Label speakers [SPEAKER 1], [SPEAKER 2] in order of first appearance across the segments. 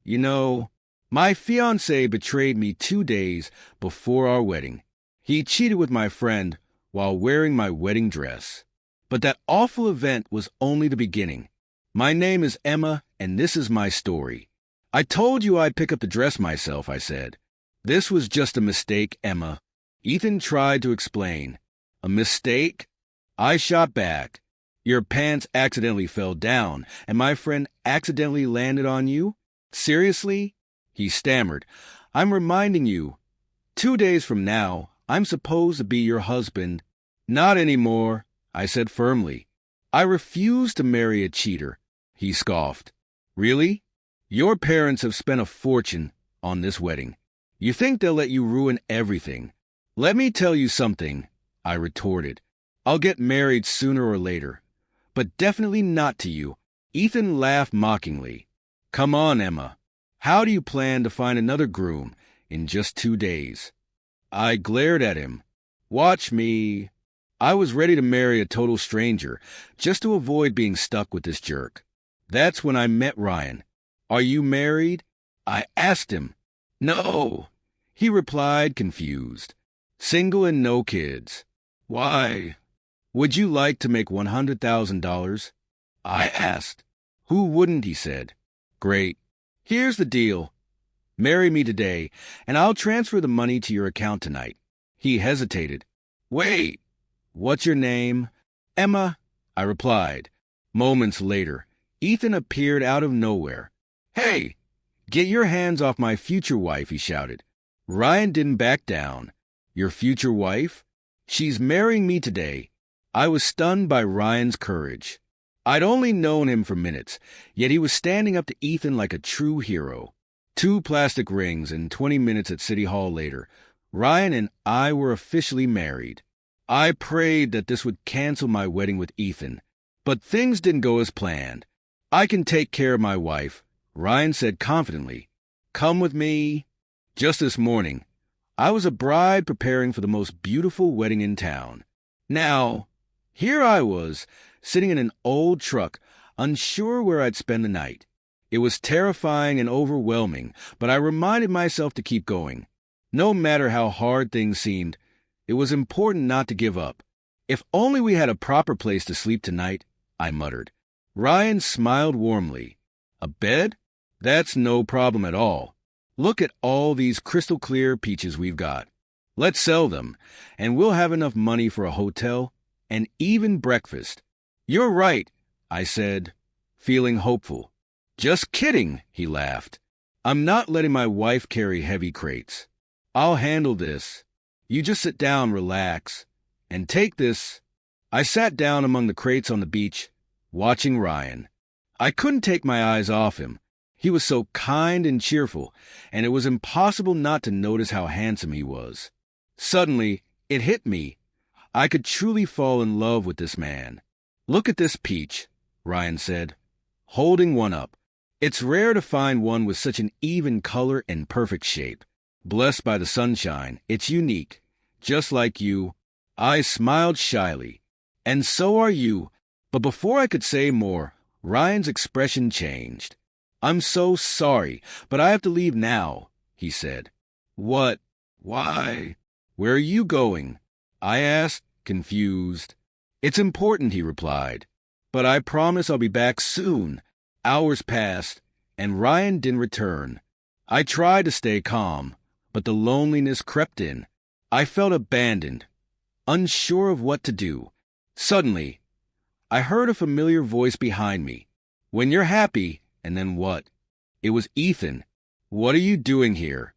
[SPEAKER 1] You know, my fiancé betrayed me 2 days before our wedding. He cheated with my friend while wearing my wedding dress. But that awful event was only the beginning. My name is Emma, and this is my story. I told you I'd pick up the dress myself, I said. This was just a mistake, Emma. Ethan tried to explain. A mistake? I shot back. Your pants accidentally fell down, and my friend accidentally landed on you? Seriously? He stammered. I'm reminding you. 2 days from now, I'm supposed to be your husband. Not anymore, I said firmly. I refuse to marry a cheater, he scoffed. Really? Your parents have spent a fortune on this wedding. You think they'll let you ruin everything. Let me tell you something, I retorted. I'll get married sooner or later, but definitely not to you. Ethan laughed mockingly. Come on, Emma. How do you plan to find another groom in just 2 days? I glared at him. Watch me. I was ready to marry a total stranger just to avoid being stuck with this jerk. That's when I met Ryan. Are you married? I asked him. No, he replied, confused. Single and no kids. Why? Would you like to make $100,000? I asked. Who wouldn't, he said. Great. Here's the deal. Marry me today, and I'll transfer the money to your account tonight. He hesitated. Wait. What's your name? Emma, I replied. Moments later, Ethan appeared out of nowhere. Hey, get your hands off my future wife, he shouted. Ryan didn't back down. Your future wife? She's marrying me today. I was stunned by Ryan's courage. I'd only known him for minutes, yet he was standing up to Ethan like a true hero. 2 plastic rings and 20 minutes at City Hall later, Ryan and I were officially married. I prayed that this would cancel my wedding with Ethan, but things didn't go as planned. I can take care of my wife, Ryan said confidently. Come with me. Just this morning, I was a bride preparing for the most beautiful wedding in town. Now, here I was, sitting in an old truck, unsure where I'd spend the night. It was terrifying and overwhelming, but I reminded myself to keep going. No matter how hard things seemed, it was important not to give up. If only we had a proper place to sleep tonight, I muttered. Ryan smiled warmly. A bed? That's no problem at all. Look at all these crystal clear peaches we've got. Let's sell them, and we'll have enough money for a hotel and even breakfast. You're right, I said, feeling hopeful. Just kidding, he laughed. I'm not letting my wife carry heavy crates. I'll handle this. You just sit down, relax, and take this. I sat down among the crates on the beach, watching Ryan. I couldn't take my eyes off him. He was so kind and cheerful, and it was impossible not to notice how handsome he was. Suddenly, it hit me. I could truly fall in love with this man. Look at this peach, Ryan said, holding one up. It's rare to find one with such an even color and perfect shape. Blessed by the sunshine, it's unique. Just like you. I smiled shyly. And so are you. But before I could say more, Ryan's expression changed. I'm so sorry, but I have to leave now, he said. What? Why? Where are you going? I asked, confused. It's important, he replied. But I promise I'll be back soon. Hours passed, and Ryan didn't return. I tried to stay calm, but the loneliness crept in. I felt abandoned, unsure of what to do. Suddenly, I heard a familiar voice behind me. When you're happy, and then what? It was Ethan. What are you doing here?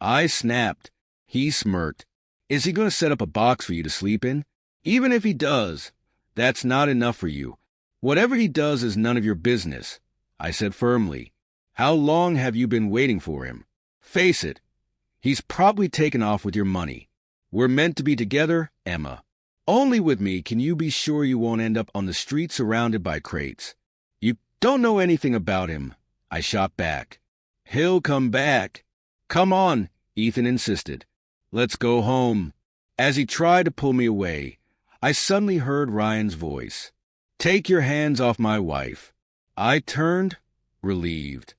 [SPEAKER 1] I snapped. He smirked. Is he going to set up a box for you to sleep in? Even if he does, that's not enough for you. Whatever he does is none of your business, I said firmly. How long have you been waiting for him? Face it, he's probably taken off with your money. We're meant to be together, Emma. Only with me can you be sure you won't end up on the street surrounded by crates. You don't know anything about him, I shot back. He'll come back. Come on, Ethan insisted. Let's go home. As he tried to pull me away, I suddenly heard Ryan's voice. Take your hands off my wife. I turned, relieved.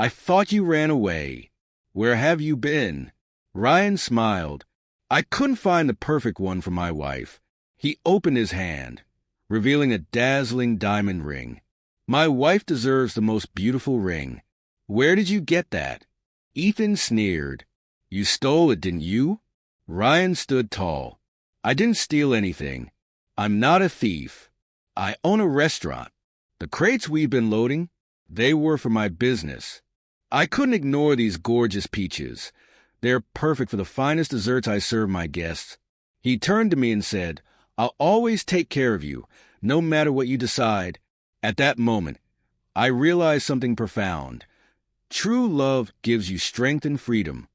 [SPEAKER 1] I thought you ran away. Where have you been? Ryan smiled. I couldn't find the perfect one for my wife. He opened his hand, revealing a dazzling diamond ring. My wife deserves the most beautiful ring. Where did you get that? Ethan sneered. You stole it, didn't you? Ryan stood tall. I didn't steal anything. I'm not a thief. I own a restaurant. The crates we've been loading, they were for my business. I couldn't ignore these gorgeous peaches. They're perfect for the finest desserts I serve my guests. He turned to me and said, I'll always take care of you, no matter what you decide. At that moment, I realized something profound. True love gives you strength and freedom,